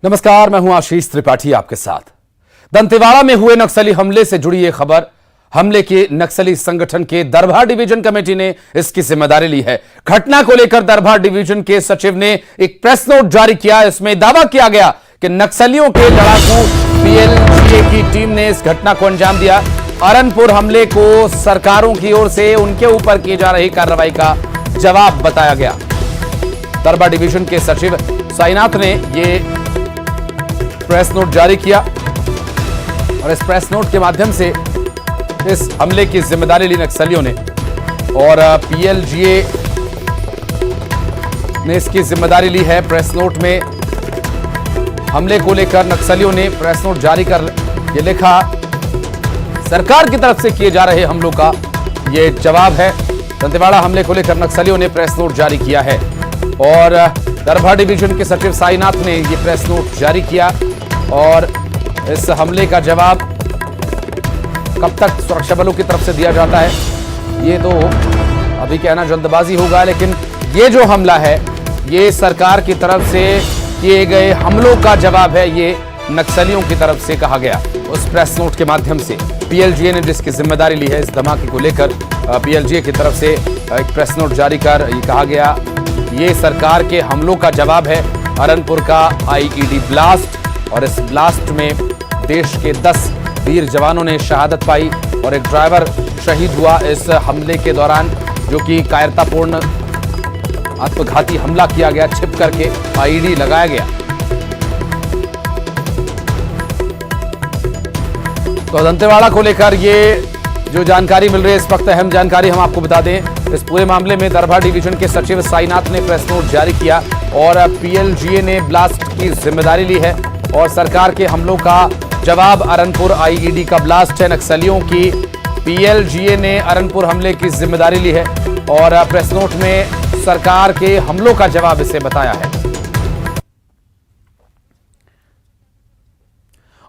नमस्कार, मैं हूं आशीष त्रिपाठी आपके साथ। दंतेवाड़ा में हुए नक्सली हमले से जुड़ी ये खबर। हमले के नक्सली संगठन के दरभा डिवीजन कमेटी ने इसकी जिम्मेदारी ली है। घटना को लेकर दरभा डिवीजन के सचिव ने एक प्रेस नोट जारी किया। इसमें दावा किया गया कि नक्सलियों के लड़ाकू पीएलजीए की टीम ने इस घटना को अंजाम दिया। अरनपुर हमले को सरकारों की ओर से उनके ऊपर की जा रही कार्रवाई का जवाब बताया गया। दरभा डिवीजन के सचिव साईनाथ ने ये प्रेस नोट जारी किया और इस प्रेस नोट के माध्यम से इस हमले की जिम्मेदारी ली नक्सलियों ने और पीएलजीए ने इसकी जिम्मेदारी ली है। प्रेस नोट में हमले को लेकर नक्सलियों ने प्रेस नोट जारी कर ये लिखा, सरकार की तरफ से किए जा रहे हमलों का ये जवाब है। दंतेवाड़ा हमले को लेकर नक्सलियों ने प्रेस नोट जारी किया है और दरभा डिवीजन के सचिव साईनाथ ने ये प्रेस नोट जारी किया और इस हमले का जवाब कब तक सुरक्षा बलों की तरफ से दिया जाता है ये तो अभी कहना जल्दबाजी होगा, लेकिन ये जो हमला है ये सरकार की तरफ से किए गए हमलों का जवाब है। ये नक्सलियों की तरफ से कहा गया उस प्रेस नोट के माध्यम से। पीएलजीए ने जिसकी जिम्मेदारी ली है इस धमाके को लेकर, पीएलजीए की तरफ से एक प्रेस नोट जारी कर ये कहा गया, ये सरकार के हमलों का जवाब है। अरनपुर का आईईडी ब्लास्ट और इस ब्लास्ट में देश के 10 वीर जवानों ने शहादत पाई और एक ड्राइवर शहीद हुआ इस हमले के दौरान, जो कि कायरतापूर्ण आत्मघाती हमला किया गया। छिप करके आईईडी लगाया गया। तो दंतेवाड़ा को लेकर ये जो जानकारी मिल रही है, इस वक्त अहम जानकारी हम आपको बता दें। इस पूरे मामले में दरभा डिवीजन के सचिव साईनाथ ने प्रेस नोट जारी किया और पीएलजीए ने ब्लास्ट की जिम्मेदारी ली है और सरकार के हमलों का जवाब अरनपुर आईईडी का ब्लास्ट है। नक्सलियों की पीएलजीए ने अरनपुर हमले की जिम्मेदारी ली है और प्रेस नोट में सरकार के हमलों का जवाब इसे बताया है।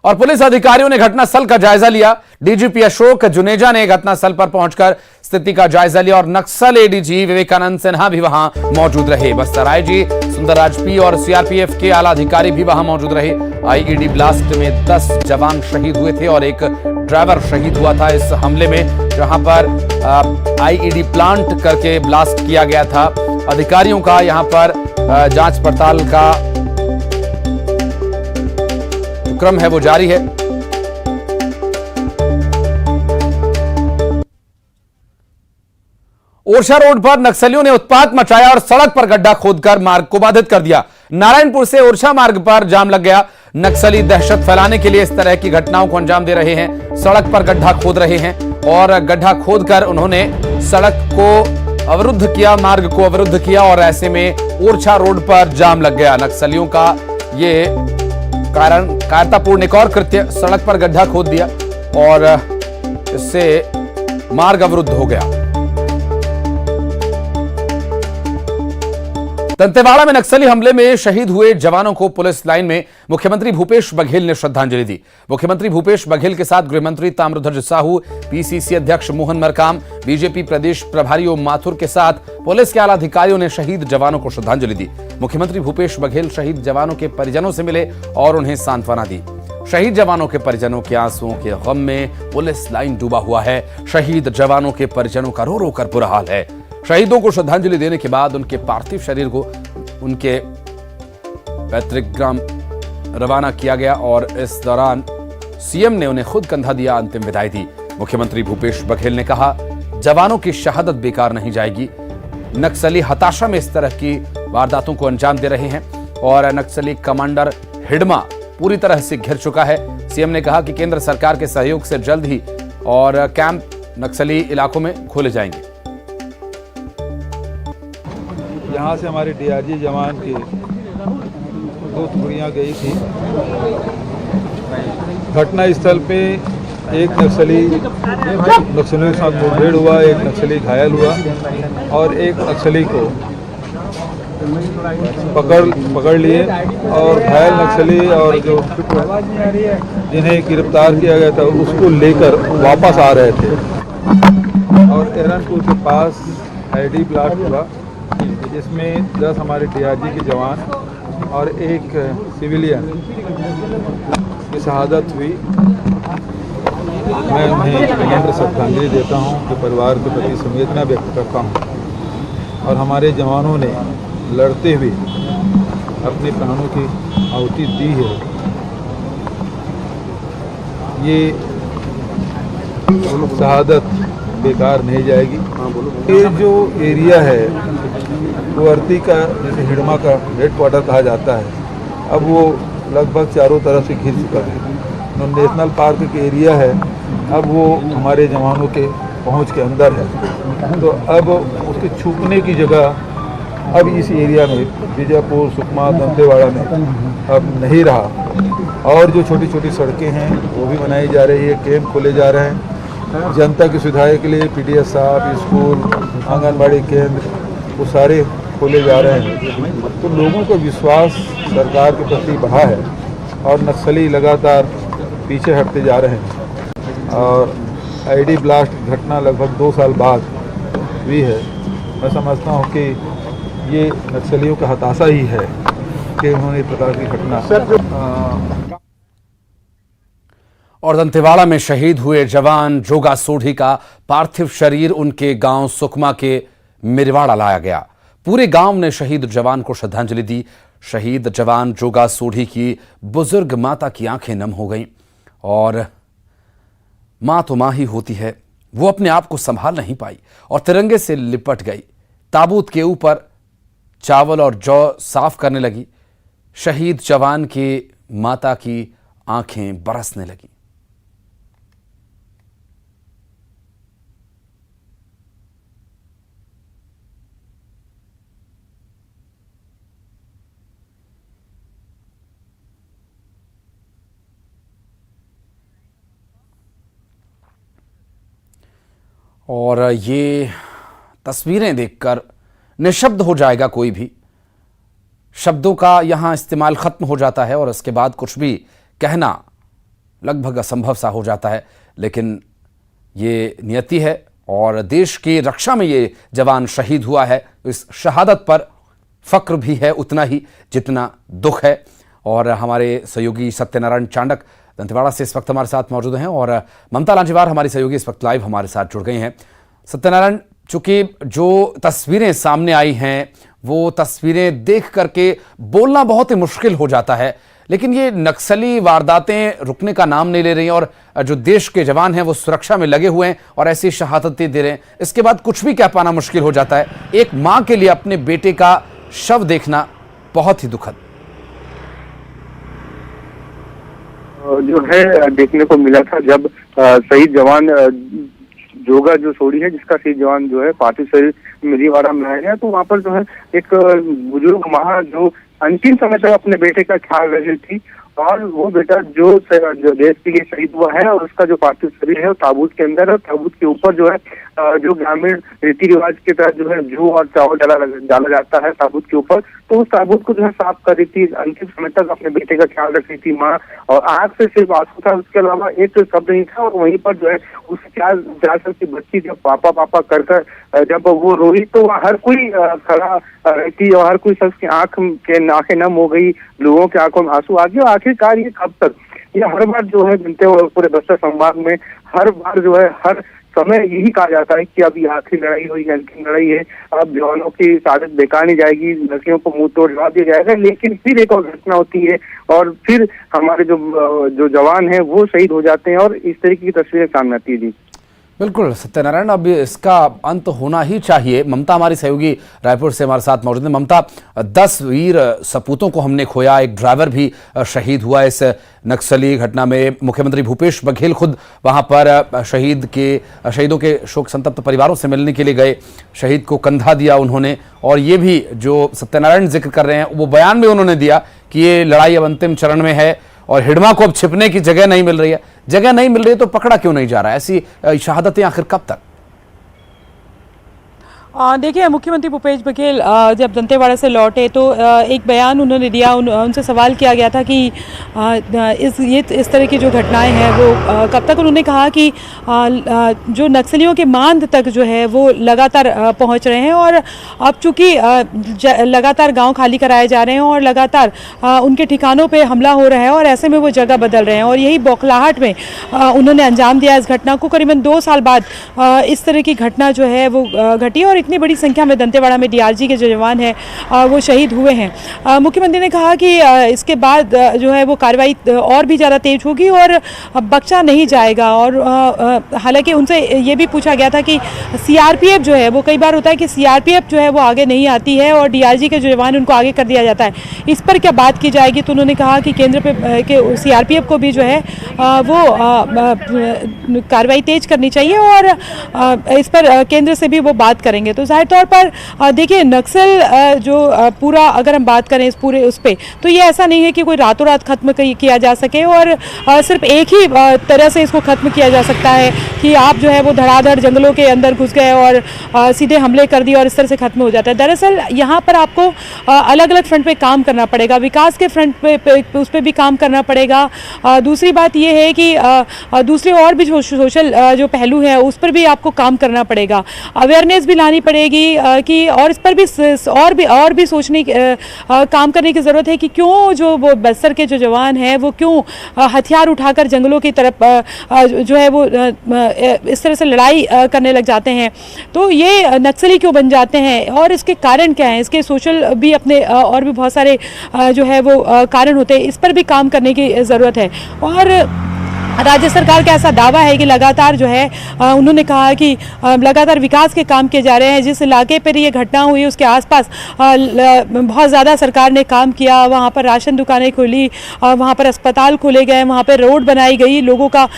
और पुलिस अधिकारियों ने घटनास्थल का जायजा लिया। डीजीपी अशोक जुनेजा ने घटनास्थल पर पहुंचकर स्थिति का जायजा लिया और नक्सल एडीजी विवेकानंद सिन्हा भी वहां मौजूद रहे। बस्तर आईजी सुंदरराज पी और सीआरपीएफ के आला अधिकारी भी वहां मौजूद रहे। आईईडी ब्लास्ट में 10 जवान शहीद हुए थे और एक ड्राइवर शहीद हुआ था इस हमले में, जहां पर आईईडी प्लांट करके ब्लास्ट किया गया था। अधिकारियों का यहां पर जांच पड़ताल का क्रम है वो जारी है। ओरछा रोड पर नक्सलियों ने उत्पात मचाया और सड़क पर गड्ढा खोदकर मार्ग को बाधित कर दिया। नारायणपुर से ओरछा मार्ग पर जाम लग गया। नक्सली दहशत फैलाने के लिए इस तरह की घटनाओं को अंजाम दे रहे हैं। सड़क पर गड्ढा खोद रहे हैं और गड्ढा खोदकर उन्होंने सड़क को अवरुद्ध किया, मार्ग को अवरुद्ध किया और ऐसे में ओरछा रोड पर जाम लग गया। नक्सलियों का ये कायरतापूर्ण एक और कृत्य, सड़क पर गड्ढा खोद दिया और इससे मार्ग अवरुद्ध हो गया। दंतेवाड़ा में नक्सली हमले में शहीद हुए जवानों को पुलिस लाइन में मुख्यमंत्री भूपेश बघेल ने श्रद्धांजलि दी। मुख्यमंत्री भूपेश बघेल के साथ गृहमंत्री ताम्रध्वज साहू, पीसीसी अध्यक्ष मोहन मरकाम, बीजेपी प्रदेश प्रभारी ओम माथुर के साथ पुलिस के आला अधिकारियों ने शहीद जवानों को श्रद्धांजलि दी। मुख्यमंत्री भूपेश बघेल शहीद जवानों के परिजनों से मिले और उन्हें सांत्वना दी। शहीद जवानों के परिजनों के आंसुओं के गम में पुलिस लाइन डूबा हुआ है। शहीद जवानों के परिजनों का रो रो कर बुरा हाल है। शहीदों को श्रद्धांजलि देने के बाद उनके पार्थिव शरीर को उनके पैतृक ग्राम रवाना किया गया और इस दौरान सीएम ने उन्हें खुद कंधा दिया, अंतिम विदाई दी। मुख्यमंत्री भूपेश बघेल ने कहा, जवानों की शहादत बेकार नहीं जाएगी। नक्सली हताशा में इस तरह की वारदातों को अंजाम दे रहे हैं और नक्सली कमांडर हिडमा पूरी तरह से घिर चुका है। सीएम ने कहा कि केंद्र सरकार के सहयोग से जल्द ही और कैंप नक्सली इलाकों में खोले जाएंगे। यहाँ से हमारे डीआरजी जवान की 2 टुकड़ियाँ गई थी। घटना स्थल पे एक नक्सलियों के साथ मुठभेड़ हुआ, एक नक्सली घायल हुआ और एक नक्सली को पकड़ लिए और घायल नक्सली और जो जिन्हें गिरफ्तार किया गया था उसको लेकर वापस आ रहे थे और एरनपुर के पास आईडी ब्लास्ट हुआ, जिसमें 10 हमारे डीआरजी के जवान और एक सिविलियन की शहादत हुई। मैं उन्हें विनम्र श्रद्धांजलि देता हूं कि परिवार के प्रति संवेदना व्यक्त करता हूं और हमारे जवानों ने लड़ते हुए अपने प्राणों की आहुति दी है। ये शहादत बेकार नहीं जाएगी। ये जो एरिया है वो अर्थी का, जैसे हिडमा का हेडक्वार्टर कहा जाता है, अब वो लगभग चारों तरफ से घिर चुका है। नेशनल पार्क के एरिया है, अब वो हमारे जवानों के पहुंच के अंदर है, तो अब उसके छुपने की जगह अब इस एरिया में बीजापुर, सुकमा, दंतेवाड़ा में अब नहीं रहा। और जो छोटी छोटी सड़कें हैं वो भी बनाई जा रही है, कैंप खोले जा रहे हैं जनता की सुविधा के लिए। पीडीएस साहब, स्कूल, आंगनबाड़ी केंद्र वो सारे खोले जा रहे हैं। तो लोगों का विश्वास सरकार के प्रति बढ़ा है और नक्सली लगातार पीछे हटते जा रहे हैं। और आईडी ब्लास्ट घटना लगभग 2 साल बाद हुई है। मैं समझता हूँ कि ये नक्सलियों का हताशा ही है कि उन्होंने इस प्रकार की घटना। और दंतेवाड़ा में शहीद हुए जवान जोगा सोढ़ी का पार्थिव शरीर उनके गांव सुकमा के मिरवाड़ा लाया गया। पूरे गांव ने शहीद जवान को श्रद्धांजलि दी। शहीद जवान जोगा सोढ़ी की बुजुर्ग माता की आंखें नम हो गईं और मां तो मां ही होती है, वो अपने आप को संभाल नहीं पाई और तिरंगे से लिपट गई। ताबूत के ऊपर चावल और जौ साफ करने लगी। शहीद जवान के माता की आंखें बरसने लगी। और ये तस्वीरें देखकर निशब्द हो जाएगा कोई भी। शब्दों का यहाँ इस्तेमाल खत्म हो जाता है और उसके बाद कुछ भी कहना लगभग असंभव सा हो जाता है। लेकिन ये नियति है और देश की रक्षा में ये जवान शहीद हुआ है। इस शहादत पर फक्र भी है उतना ही जितना दुख है। और हमारे सहयोगी सत्यनारायण चांडक दंतेवाड़ा से इस वक्त हमारे साथ मौजूद हैं और ममता लांजीवार हमारी सहयोगी इस वक्त लाइव हमारे साथ जुड़ गई हैं। सत्यनारायण, चूंकि जो तस्वीरें सामने आई हैं वो तस्वीरें देख करके बोलना बहुत ही मुश्किल हो जाता है, लेकिन ये नक्सली वारदातें रुकने का नाम नहीं ले रही और जो देश के जवान हैं वो सुरक्षा में लगे हुए हैं और ऐसी शहादतें दे रहे हैं। इसके बाद कुछ भी कह पाना मुश्किल हो जाता है। एक मां के लिए अपने बेटे का शव देखना बहुत ही दुखद। जो है देखने को मिला था जब शहीद जवान जोगा जो सोढ़ी है, जिसका शहीद जवान जो है पार्थिव शरीर मिरीवाड़ा में आया गया, तो वहाँ पर जो है एक बुजुर्ग माँ जो अंतिम समय तक अपने बेटे का ख्याल रख रही थी और वो बेटा जो देश के लिए शहीद हुआ है और उसका जो पार्थिव शरीर है वो ताबूत के अंदर है। ताबूत के ऊपर जो है जो ग्रामीण रीति रिवाज के तहत जो है जू और चावल डाला जाता है ताबूत के ऊपर, तो उस ताबूत को जो है साफ कर रही थी। अंतिम समय तक अपने बेटे का ख्याल रख रही थी माँ और आंख से सिर्फ आंसू था, उसके अलावा एक शब्द नहीं था। और वहीं पर जो है उसकी 4 साल की बच्ची जब पापा पापा कर जब वो रोई तो हर कोई खड़ा रहती और हर कोई शख्स की आंखें नम हो गई, लोगों के आंखों में आंसू आ गए। और आखिरकार ये कब तक, ये हर बार जो है जनते और पूरे बस्तर संभाग में हर बार जो है हर समय यही कहा जाता है कि अब ये आखिरी लड़ाई हुई, अंतिम लड़ाई है, अब जवानों की शहादत बेकार नहीं जाएगी, नक्सलियों को मुंह तोड़ जवाब दिया जाएगा। लेकिन फिर एक और घटना होती है और फिर हमारे जो जवान हैं वो शहीद हो जाते हैं और इस तरीके की तस्वीरें सामने आती है। जी बिल्कुल सत्यनारायण, अब इसका अंत होना ही चाहिए। ममता हमारी सहयोगी रायपुर से हमारे साथ मौजूद है। ममता, 10 वीर सपूतों को हमने खोया, एक ड्राइवर भी शहीद हुआ इस नक्सली घटना में। मुख्यमंत्री भूपेश बघेल खुद वहां पर शहीदों के शोक संतप्त परिवारों से मिलने के लिए गए, शहीद को कंधा दिया उन्होंने। और ये भी जो सत्यनारायण जिक्र कर रहे हैं वो बयान में उन्होंने दिया कि ये लड़ाई अब अंतिम चरण में है और हिडमा को अब छिपने की जगह नहीं मिल रही है। जगह नहीं मिल रही है तो पकड़ा क्यों नहीं जा रहा है? ऐसी शहादतें आखिर कब तक? देखिए, मुख्यमंत्री भूपेश बघेल जब दंतेवाड़ा से लौटे तो एक बयान उन्होंने दिया। उनसे सवाल किया गया था कि इस तरह की जो घटनाएं हैं वो कब तक। उन्होंने कहा कि जो नक्सलियों के मांद तक जो है वो लगातार पहुंच रहे हैं और अब चूंकि लगातार गांव खाली कराए जा रहे हैं और लगातार उनके ठिकानों पे हमला हो रहा है और ऐसे में वो जगह बदल रहे हैं और यही बौखलाहट में उन्होंने अंजाम दिया इस घटना को। करीबन 2 साल बाद इस तरह की घटना जो है वो घटी और इतनी बड़ी संख्या में दंतेवाड़ा में डीआरजी के जो जवान हैं वो शहीद हुए हैं। मुख्यमंत्री ने कहा कि इसके बाद जो है वो कार्रवाई और भी ज़्यादा तेज होगी और बख्शा नहीं जाएगा। और हालांकि उनसे ये भी पूछा गया था कि सीआरपीएफ जो है वो, कई बार होता है कि सीआरपीएफ जो है वो आगे नहीं आती है और डीआरजी के जो जवान उनको आगे कर दिया जाता है, इस पर क्या बात की जाएगी। तो उन्होंने कहा कि केंद्र पे के सीआरपीएफ को भी जो है वो कार्रवाई तेज करनी चाहिए और इस पर केंद्र से भी वो बात करेंगे। तो जाहिर तौर पर देखिए, नक्सल जो पूरा अगर हम बात करें इस पूरे उस पे, तो ये ऐसा नहीं है कि कोई रातों रात खत्म किया जा सके और सिर्फ एक ही तरह से इसको खत्म किया जा सकता है कि आप जो है वो धड़ाधड़ जंगलों के अंदर घुस गए और सीधे हमले कर दिए और इस तरह से खत्म हो जाता है। दरअसल यहाँ पर आपको अलग अलग फ्रंट पे काम करना पड़ेगा, विकास के फ्रंट पे उस पर भी काम करना पड़ेगा। दूसरी बात ये है कि दूसरे और भी जो सोशल जो पहलू है उस पर भी आपको काम करना पड़ेगा, अवेयरनेस भी लानी पड़ेगी कि और इस पर भी और भी सोचने काम करने की ज़रूरत है कि क्यों जो वो बस्तर के जो जवान हैं वो क्यों हथियार उठाकर जंगलों की तरफ जो है वो इस तरह से लड़ाई करने लग जाते हैं। तो ये नक्सली क्यों बन जाते हैं और इसके कारण क्या हैं, इसके सोशल भी अपने और भी बहुत सारे जो है वो कारण होते हैं, इस पर भी काम करने की ज़रूरत है। और राज्य सरकार का ऐसा दावा है कि लगातार जो है उन्होंने कहा कि लगातार विकास के काम किए जा रहे हैं। जिस इलाके पर ये घटना हुई उसके आसपास बहुत ज़्यादा सरकार ने काम किया, वहाँ पर राशन दुकानें खुली, वहाँ पर अस्पताल खोले गए, वहाँ पर रोड बनाई गई, लोगों का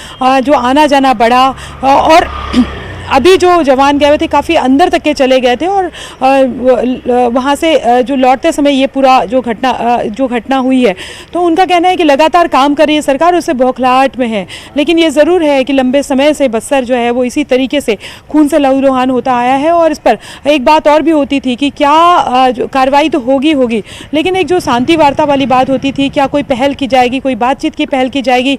जो आना जाना बढ़ा और अभी जो जवान गए हुए थे काफ़ी अंदर तक के चले गए थे और वहाँ से जो लौटते समय ये पूरा जो घटना हुई है। तो उनका कहना है कि लगातार काम कर रही है सरकार, उससे बौखलाहट में है, लेकिन ये ज़रूर है कि लंबे समय से बस्तर जो है वो इसी तरीके से खून से लहूलुहान होता आया है। और इस पर एक बात और भी होती थी कि क्या कार्रवाई तो होगी, लेकिन एक जो शांति वार्ता वाली बात होती थी, क्या कोई पहल की जाएगी, कोई बातचीत की पहल की जाएगी,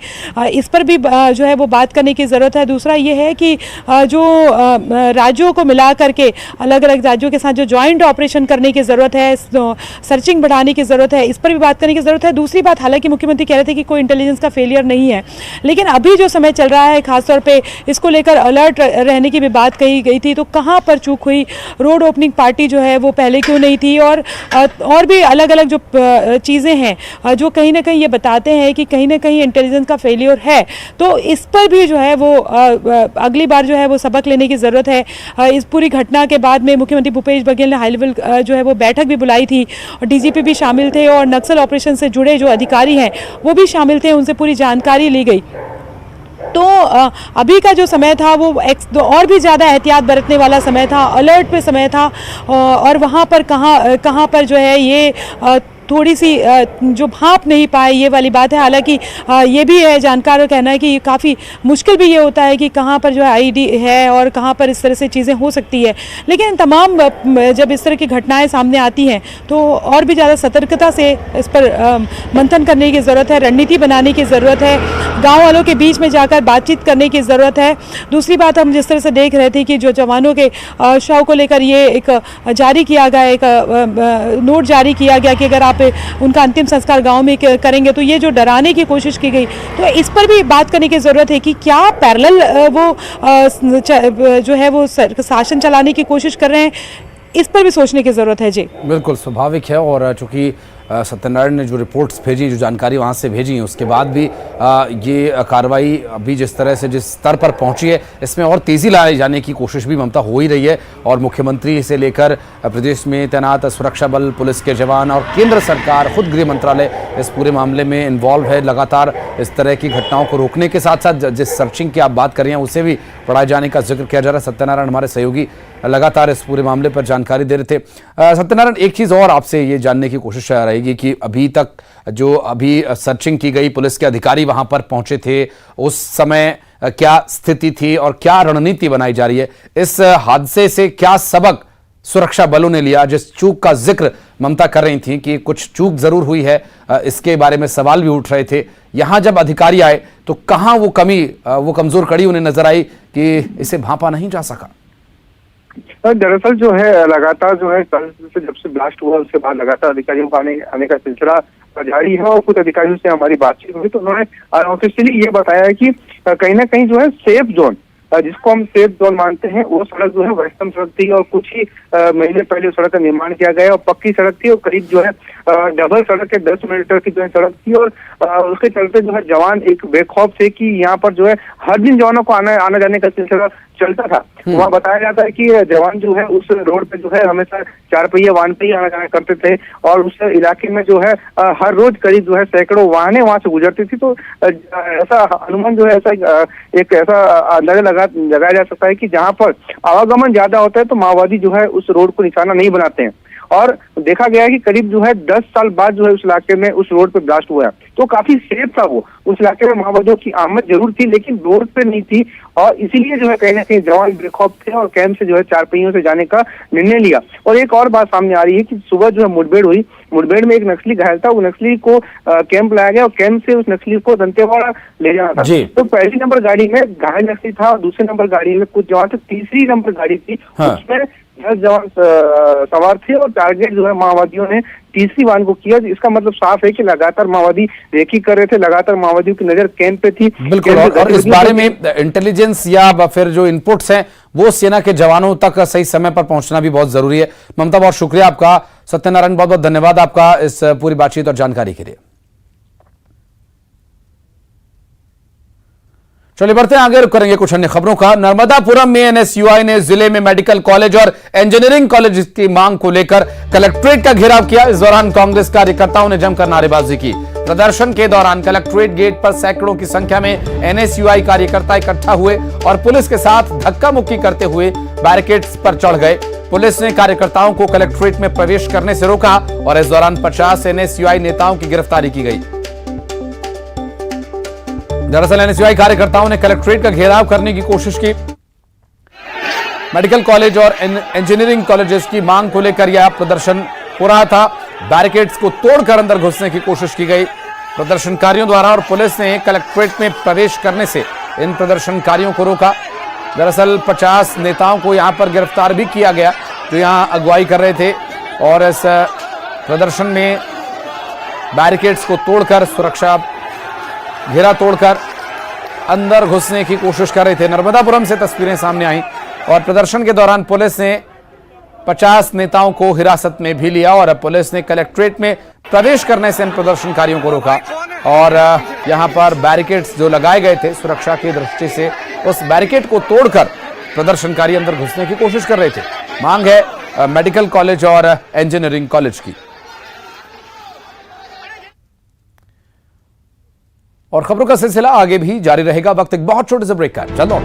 इस पर भी जो है वो बात करने की ज़रूरत है। दूसरा ये है कि जो राज्यों को मिला करके अलग अलग राज्यों के साथ जो जॉइंट ऑपरेशन करने की ज़रूरत है, सर्चिंग बढ़ाने की ज़रूरत है, इस पर भी बात करने की ज़रूरत है। दूसरी बात, हालांकि मुख्यमंत्री कह रहे थे कि कोई इंटेलिजेंस का फेलियर नहीं है, लेकिन अभी जो समय चल रहा है खासतौर पे इसको लेकर अलर्ट रहने की भी बात कही गई थी। तो कहाँ पर चूक हुई, रोड ओपनिंग पार्टी जो है वो पहले क्यों नहीं थी और भी अलग अलग जो चीज़ें हैं जो कहीं ना कहीं ये बताते हैं कि कहीं ना कहीं इंटेलिजेंस का फेलियर है। तो इस पर भी जो है वो अगली बार जो है वो सबक लेने की ज़रूरत है। इस पूरी घटना के बाद में मुख्यमंत्री भूपेश बघेल ने हाई लेवल जो है वो बैठक भी बुलाई थी और डीजीपी भी शामिल थे और नक्सल ऑपरेशन से जुड़े जो अधिकारी हैं वो भी शामिल थे, उनसे पूरी जानकारी ली गई। तो अभी का जो समय था वो और भी ज़्यादा एहतियात बरतने वाला समय था, अलर्ट पे समय था और वहाँ पर कहाँ पर जो है ये थोड़ी सी जो भाप नहीं पाए ये वाली बात है। हालांकि ये भी है, जानकारों का कहना है कि काफ़ी मुश्किल भी ये होता है कि कहाँ पर जो है आईडी है और कहाँ पर इस तरह से चीज़ें हो सकती है। लेकिन तमाम जब इस तरह की घटनाएं सामने आती हैं तो और भी ज़्यादा सतर्कता से इस पर मंथन करने की ज़रूरत है, रणनीति बनाने की ज़रूरत है, गाँव वालों के बीच में जाकर बातचीत करने की ज़रूरत है। दूसरी बात, हम जिस तरह से देख रहे थे कि जो जवानों के शव को लेकर ये एक जारी किया गया, एक नोट जारी किया गया कि अगर आप उनका अंतिम संस्कार गांव में करेंगे, तो ये जो डराने की कोशिश की गई, तो इस पर भी बात करने की ज़रूरत है कि क्या पैरेलल वो जो है वो शासन चलाने की कोशिश कर रहे हैं, इस पर भी सोचने की ज़रूरत है। जी बिल्कुल स्वाभाविक है। और चूँकि सत्यनारायण ने जो रिपोर्ट्स भेजी, जो जानकारी वहाँ से भेजी है, उसके बाद भी ये कार्रवाई अभी जिस तरह से जिस स्तर पर पहुँची है, इसमें और तेज़ी लाए जाने की कोशिश भी ममता हो ही रही है। और मुख्यमंत्री से लेकर प्रदेश में तैनात सुरक्षा बल, पुलिस के जवान और केंद्र सरकार, खुद गृह मंत्रालय इस पूरे मामले में इन्वॉल्व है। लगातार इस तरह की घटनाओं को रोकने के साथ साथ जिस सर्चिंग की आप बात कर रहे हैं उसे भी बढ़ाए जाने का जिक्र किया जा रहा है। सत्यनारायण हमारे सहयोगी लगातार इस पूरे मामले पर जानकारी दे रहे थे। सत्यनारायण, एक चीज़ और आपसे ये जानने की कोशिश रहेगी कि अभी तक जो सर्चिंग की गई, पुलिस के अधिकारी वहां पर पहुंचे थे, उस समय क्या स्थिति थी और क्या रणनीति बनाई जा रही है? इस हादसे से क्या सबक सुरक्षा बलों ने लिया, जिस चूक का जिक्र ममता कर रही थी कि कुछ चूक जरूर हुई है, इसके बारे में सवाल भी उठ रहे थे। यहां जब अधिकारी आए तो कहां वो कमी, वो कमजोर कड़ी उन्हें नजर आई कि इसे भांपा नहीं जा सका। दरअसल जो है लगातार जो है कल से जब से ब्लास्ट हुआ उसके बाद लगातार अधिकारियों का आने का सिलसिला जारी है और कुछ अधिकारियों से हमारी बातचीत हुई तो उन्होंने ऑफिशियली ये बताया है कि कहीं ना कहीं जो है सेफ जोन, जिसको हम सेफ जोन मानते हैं, वो सड़क जो है वैष्णव सड़क थी और कुछ ही महीने पहले सड़क का निर्माण किया गया और पक्की सड़क थी और करीब जो है डबल सड़क के 10 मीटर की जो है सड़क थी और उसके चलते जो है जवान एक बेखौफ थे कि यहाँ पर जो है हर दिन जवानों को आना जाने का सिलसिला चलता था। वहाँ बताया जाता है कि जवान जो है उस रोड पे जो है हमेशा 4 पहिया वाहन पे ही आना जाना करते थे और उस इलाके में जो है हर रोज करीब जो है सैकड़ों वाहनें वहां से गुजरती थी। तो ऐसा अनुमान जो है ऐसा अंदाजा लगाया जा सकता है कि जहाँ पर आवागमन ज्यादा होता है तो माओवादी जो है उस रोड को निशाना नहीं बनाते हैं और देखा गया है कि करीब जो है 10 साल बाद जो है उस इलाके में उस रोड पे ब्लास्ट हुआ है तो काफी सेफ था वो। उस इलाके में माओवादियों की आमद जरूर थी लेकिन रोड पे नहीं थी और इसीलिए जो है कहीं ना कहीं जवान बेखौफ थे और कैंप से जो है 4 पहियों से जाने का निर्णय लिया। और एक और बात सामने आ रही है कि सुबह जो है मुठभेड़ हुई, मुठभेड़ में एक नक्सली घायल था, वो नक्सली को कैंप लाया गया और कैंप से उस नक्सली को दंतेवाड़ा ले जाना था। तो पहली नंबर गाड़ी में घायल नक्सली था और दूसरे नंबर गाड़ी में कुछ जवान थे, तीसरी नंबर गाड़ी थी उसमें 10 जवान सवार थे और टारगेट जो है माओवादियों ने तीसरी वाहन को किया। इसका मतलब साफ है कि लगातार माओवादी रेकी कर रहे थे, लगातार माओवादियों की नजर कैंप पे थी। बिल्कुल, और इस बारे में इंटेलिजेंस या फिर जो इनपुट्स हैं वो सेना के जवानों तक सही समय पर पहुंचना भी बहुत जरूरी है। ममता, बहुत शुक्रिया आपका। सत्यनारायण, बहुत बहुत धन्यवाद आपका इस पूरी बातचीत और जानकारी के लिए। चलिए बढ़ते हैं आगे, रुक करेंगे कुछ अन्य खबरों का। नर्मदापुरम में एनएसयूआई ने जिले में मेडिकल कॉलेज और इंजीनियरिंग कॉलेज की मांग को लेकर कलेक्ट्रेट का घेराव किया। इस दौरान कांग्रेस कार्यकर्ताओं ने जमकर नारेबाजी की। प्रदर्शन के दौरान कलेक्ट्रेट गेट पर सैकड़ों की संख्या में एनएसयूआई कार्यकर्ता इकट्ठा हुए और पुलिस के साथ धक्का मुक्की करते हुए बैरिकेड्स पर चढ़ गए। पुलिस ने कार्यकर्ताओं को कलेक्ट्रेट में प्रवेश करने से रोका और इस दौरान 50 एनएसयूआई नेताओं की गिरफ्तारी की गई। दरअसल एनएसयूआई कार्यकर्ताओं ने कलेक्ट्रेट का घेराव करने की कोशिश की। मेडिकल कॉलेज और इंजीनियरिंग कॉलेजेस की मांग को लेकर यह प्रदर्शन हो रहा था। बैरिकेड्स को तोड़कर अंदर घुसने की कोशिश की गई प्रदर्शनकारियों द्वारा और पुलिस ने कलेक्ट्रेट में प्रवेश करने से इन प्रदर्शनकारियों को रोका। दरअसल 50 नेताओं को यहां पर गिरफ्तार भी किया गया जो यहां अगुवाई कर रहे थे और इस प्रदर्शन में बैरिकेड्स को तोड़कर, सुरक्षा घेरा तोड़कर अंदर घुसने की कोशिश कर रहे थे। नर्मदापुरम से तस्वीरें सामने आई और प्रदर्शन के दौरान पुलिस ने 50 नेताओं को हिरासत में भी लिया और पुलिस ने कलेक्ट्रेट में प्रवेश करने से इन प्रदर्शनकारियों को रोका और यहां पर बैरिकेड्स जो लगाए गए थे सुरक्षा की दृष्टि से, उस बैरिकेड को तोड़कर प्रदर्शनकारी अंदर घुसने की कोशिश कर रहे थे। मांग है मेडिकल कॉलेज और इंजीनियरिंग कॉलेज की। और खबरों का सिलसिला आगे भी जारी रहेगा। वक्त एक बहुत छोटे से ब्रेक का, चलो।